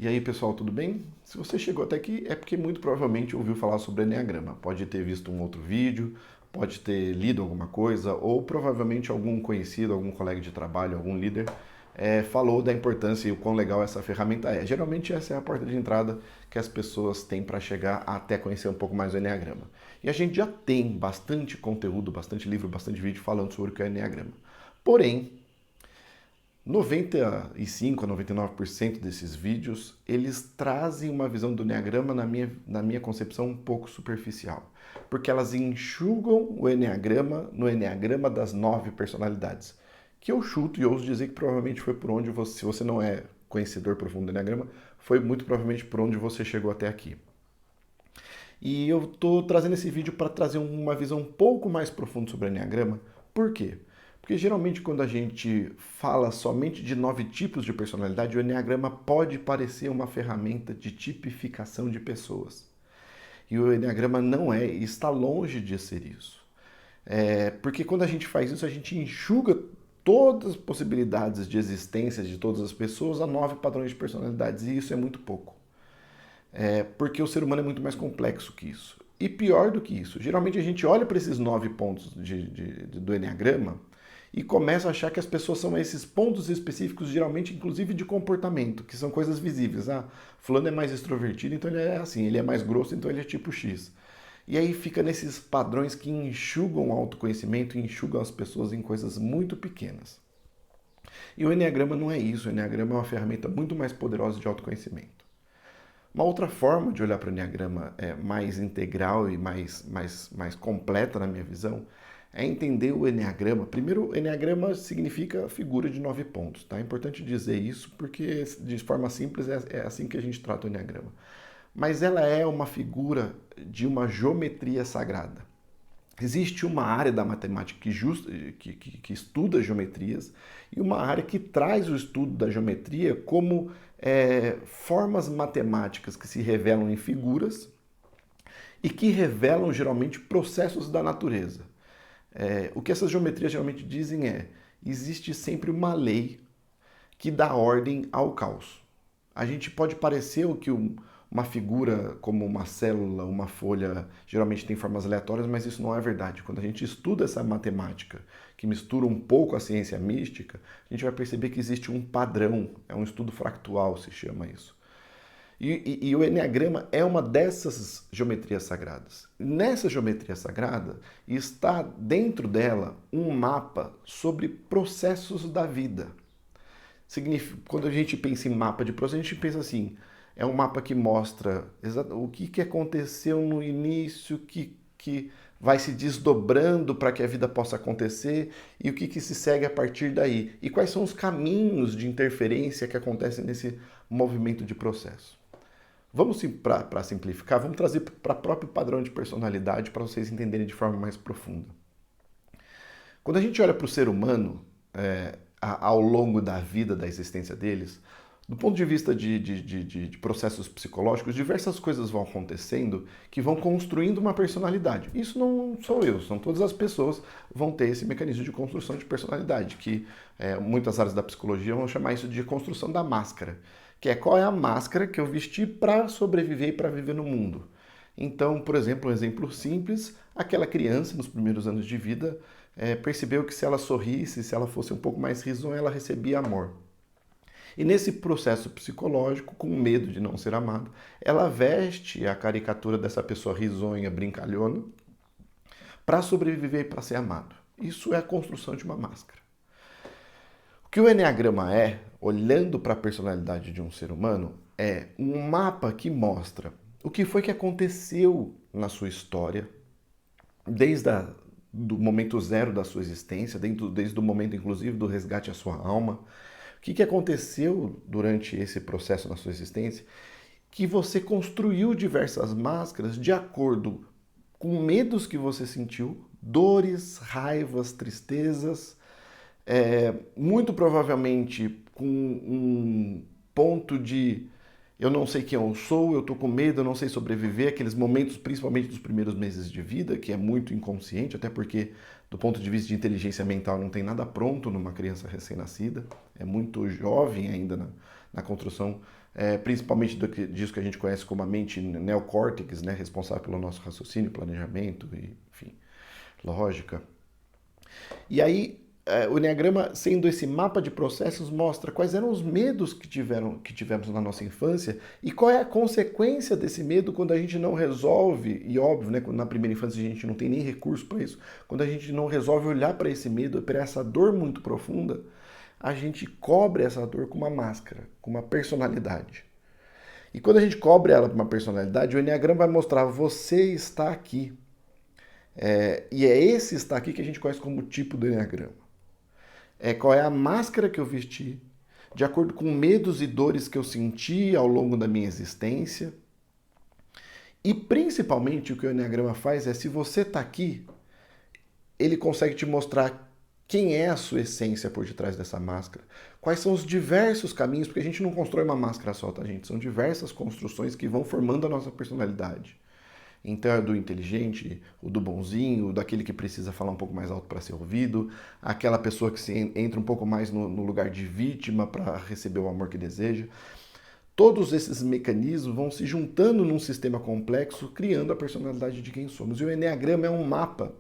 E aí, pessoal, tudo bem? Se você chegou até aqui, é porque muito provavelmente ouviu falar sobre Eneagrama. Pode ter visto um outro vídeo, pode ter lido alguma coisa, ou provavelmente algum conhecido, algum colega de trabalho, algum líder falou da importância e o quão legal essa ferramenta é. Geralmente essa é a porta de entrada que as pessoas têm para chegar até conhecer um pouco mais o Eneagrama. E a gente já tem bastante conteúdo, bastante livro, bastante vídeo falando sobre o que é o Eneagrama. Porém, 95 a 99% desses vídeos, eles trazem uma visão do Enneagrama, na minha concepção, um pouco superficial. Porque elas enxugam o Enneagrama no Enneagrama das 9 personalidades. Que eu chuto e ouso dizer que provavelmente foi por onde você, se você não é conhecedor profundo do Enneagrama, foi muito provavelmente por onde você chegou até aqui. E eu estou trazendo esse vídeo para trazer uma visão um pouco mais profunda sobre o Enneagrama. Por quê? Porque geralmente quando a gente fala somente de 9 tipos de personalidade, o Enneagrama pode parecer uma ferramenta de tipificação de pessoas. E o Enneagrama não é, e está longe de ser isso. Porque quando a gente faz isso, a gente enxuga todas as possibilidades de existência de todas as pessoas a 9 padrões de personalidades, e isso é muito pouco. Porque o ser humano é muito mais complexo que isso. E pior do que isso, geralmente a gente olha para esses 9 pontos do Enneagrama e começa a achar que as pessoas são esses pontos específicos, geralmente inclusive de comportamento, que são coisas visíveis. Ah, fulano é mais extrovertido, então ele é assim, ele é mais grosso, então ele é tipo X. E aí fica nesses padrões que enxugam o autoconhecimento e enxugam as pessoas em coisas muito pequenas. E o Enneagrama não é isso, o Enneagrama é uma ferramenta muito mais poderosa de autoconhecimento. Uma outra forma de olhar para o Enneagrama mais integral e mais completa, na minha visão, é entender o Enneagrama. Primeiro, Enneagrama significa figura de 9 pontos. Tá? É importante dizer isso porque, de forma simples, é assim que a gente trata o Enneagrama. Mas ela é uma figura de uma geometria sagrada. Existe uma área da matemática que estuda geometrias e uma área que traz o estudo da geometria como formas matemáticas que se revelam em figuras e que revelam geralmente processos da natureza. O que essas geometrias geralmente dizem existe sempre uma lei que dá ordem ao caos. A gente pode parecer que uma figura como uma célula, uma folha, geralmente tem formas aleatórias, mas isso não é verdade. Quando a gente estuda essa matemática, que mistura um pouco a ciência mística, a gente vai perceber que existe um padrão, é um estudo fractual, se chama isso. E o Enneagrama é uma dessas geometrias sagradas. Nessa geometria sagrada está dentro dela um mapa sobre processos da vida. Quando a gente pensa em mapa de processo, a gente pensa assim, é um mapa que mostra o que aconteceu no início, que vai se desdobrando para que a vida possa acontecer e o que se segue a partir daí. E quais são os caminhos de interferência que acontecem nesse movimento de processo. Vamos, para simplificar, vamos trazer para o próprio padrão de personalidade para vocês entenderem de forma mais profunda. Quando a gente olha para o ser humano, ao longo da vida, da existência deles, do ponto de vista de processos psicológicos, diversas coisas vão acontecendo que vão construindo uma personalidade. Isso não sou eu, são todas as pessoas vão ter esse mecanismo de construção de personalidade, que muitas áreas da psicologia vão chamar isso de construção da máscara, que é qual é a máscara que eu vesti para sobreviver e para viver no mundo. Então, por exemplo, um exemplo simples, aquela criança nos primeiros anos de vida percebeu que se ela sorrisse, se ela fosse um pouco mais risonha, ela recebia amor. E nesse processo psicológico, com medo de não ser amado, ela veste a caricatura dessa pessoa risonha, brincalhona, para sobreviver e para ser amado. Isso é a construção de uma máscara. O que o Enneagrama olhando para a personalidade de um ser humano, é um mapa que mostra o que foi que aconteceu na sua história, desde do momento zero da sua existência, desde o momento, inclusive, do resgate à sua alma. O que aconteceu durante esse processo na sua existência? Que você construiu diversas máscaras de acordo com medos que você sentiu, dores, raivas, tristezas, muito provavelmente com um ponto de eu não sei quem eu sou, eu tô com medo, eu não sei sobreviver, aqueles momentos, principalmente dos primeiros meses de vida, que é muito inconsciente, até porque do ponto de vista de inteligência mental não tem nada pronto numa criança recém-nascida, é muito jovem ainda na construção, principalmente disso que a gente conhece como a mente neocórtex, né, responsável pelo nosso raciocínio, planejamento, e, enfim, lógica. E aí, o Enneagrama, sendo esse mapa de processos, mostra quais eram os medos que tivemos na nossa infância e qual é a consequência desse medo quando a gente não resolve, e óbvio, né, na primeira infância a gente não tem nem recurso para isso, quando a gente não resolve olhar para esse medo, para essa dor muito profunda, a gente cobre essa dor com uma máscara, com uma personalidade. E quando a gente cobre ela com uma personalidade, o Enneagrama vai mostrar: você está aqui. E é esse está aqui que a gente conhece como tipo do Enneagrama. Qual é a máscara que eu vesti, de acordo com medos e dores que eu senti ao longo da minha existência. E principalmente o que o Enneagrama faz se você está aqui, ele consegue te mostrar quem é a sua essência por detrás dessa máscara, quais são os diversos caminhos, porque a gente não constrói uma máscara só, tá, gente? São diversas construções que vão formando a nossa personalidade. Então é do inteligente, o do bonzinho, daquele que precisa falar um pouco mais alto para ser ouvido, aquela pessoa que entra um pouco mais no lugar de vítima para receber o amor que deseja. Todos esses mecanismos vão se juntando num sistema complexo, criando a personalidade de quem somos. E o Enneagrama é um mapa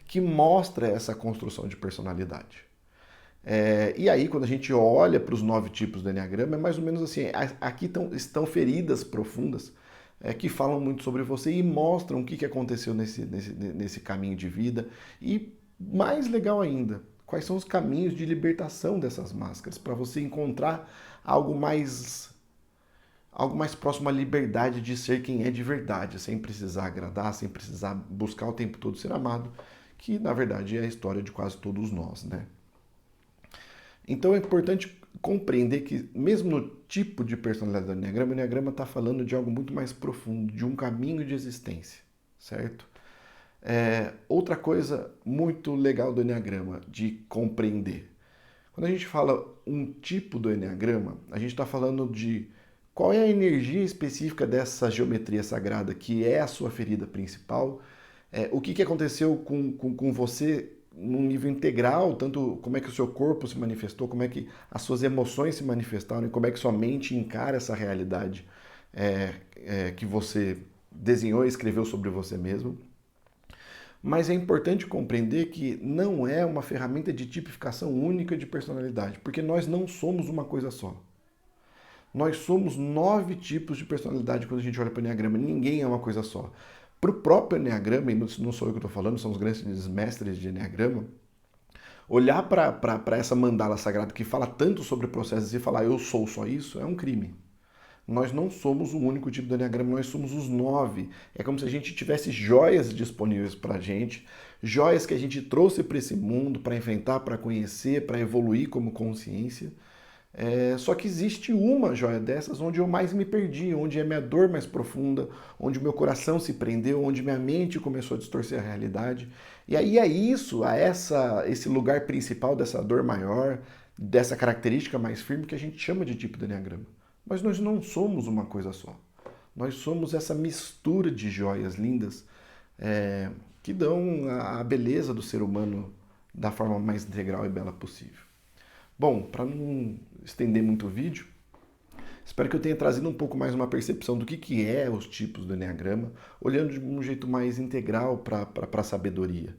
que mostra essa construção de personalidade. E aí, quando a gente olha para os 9 tipos do Enneagrama, é mais ou menos assim: aqui estão feridas profundas que falam muito sobre você e mostram o que aconteceu nesse caminho de vida. E mais legal ainda, quais são os caminhos de libertação dessas máscaras, para você encontrar algo mais próximo à liberdade de ser quem é de verdade, sem precisar agradar, sem precisar buscar o tempo todo ser amado, que na verdade é a história de quase todos nós, né? Então é importante compreender que, mesmo no tipo de personalidade do Enneagrama, o Enneagrama está falando de algo muito mais profundo, de um caminho de existência, certo? Outra coisa muito legal do Enneagrama de compreender: quando a gente fala um tipo do Enneagrama, a gente está falando de qual é a energia específica dessa geometria sagrada, que é a sua ferida principal, o que aconteceu com você num nível integral, tanto como é que o seu corpo se manifestou, como é que as suas emoções se manifestaram e como é que sua mente encara essa realidade que você desenhou e escreveu sobre você mesmo. Mas é importante compreender que não é uma ferramenta de tipificação única de personalidade, porque nós não somos uma coisa só. Nós somos 9 tipos de personalidade quando a gente olha para o Enneagrama. Ninguém é uma coisa só. Para o próprio Enneagrama, e não sou eu que estou falando, são os grandes mestres de Enneagrama, olhar para essa mandala sagrada que fala tanto sobre processos e falar eu sou só isso, é um crime. Nós não somos o único tipo do Enneagrama, nós somos os 9. É como se a gente tivesse joias disponíveis para a gente, joias que a gente trouxe para esse mundo para enfrentar, para conhecer, para evoluir como consciência. Só que existe uma joia dessas onde eu mais me perdi, onde é minha dor mais profunda, onde o meu coração se prendeu, onde minha mente começou a distorcer a realidade. E aí esse lugar principal dessa dor maior, dessa característica mais firme que a gente chama de tipo do Enneagrama. Mas nós não somos uma coisa só. Nós somos essa mistura de joias lindas que dão a beleza do ser humano da forma mais integral e bela possível. Bom, para não estender muito o vídeo, espero que eu tenha trazido um pouco mais uma percepção do que é os tipos do Enneagrama, olhando de um jeito mais integral para a sabedoria.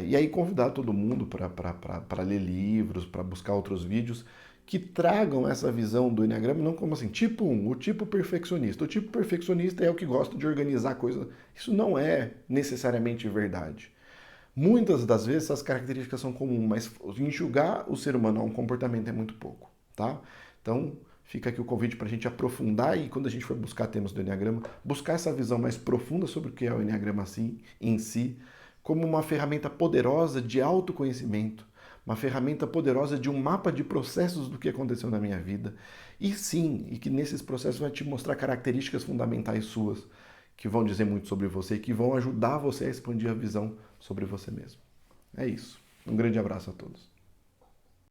E aí convidar todo mundo para ler livros, para buscar outros vídeos que tragam essa visão do Enneagrama, não como assim, tipo 1, o tipo perfeccionista. O tipo perfeccionista é o que gosta de organizar coisas. Isso não é necessariamente verdade. Muitas das vezes essas características são comuns, mas enxugar o ser humano a um comportamento é muito pouco, tá? Então, fica aqui o convite para a gente aprofundar e quando a gente for buscar temas do Enneagrama, buscar essa visão mais profunda sobre o que é o Enneagrama assim, em si, como uma ferramenta poderosa de autoconhecimento, uma ferramenta poderosa de um mapa de processos do que aconteceu na minha vida. E sim, e que nesses processos vai te mostrar características fundamentais suas, que vão dizer muito sobre você e que vão ajudar você a expandir a visão sobre você mesmo. É isso. Um grande abraço a todos.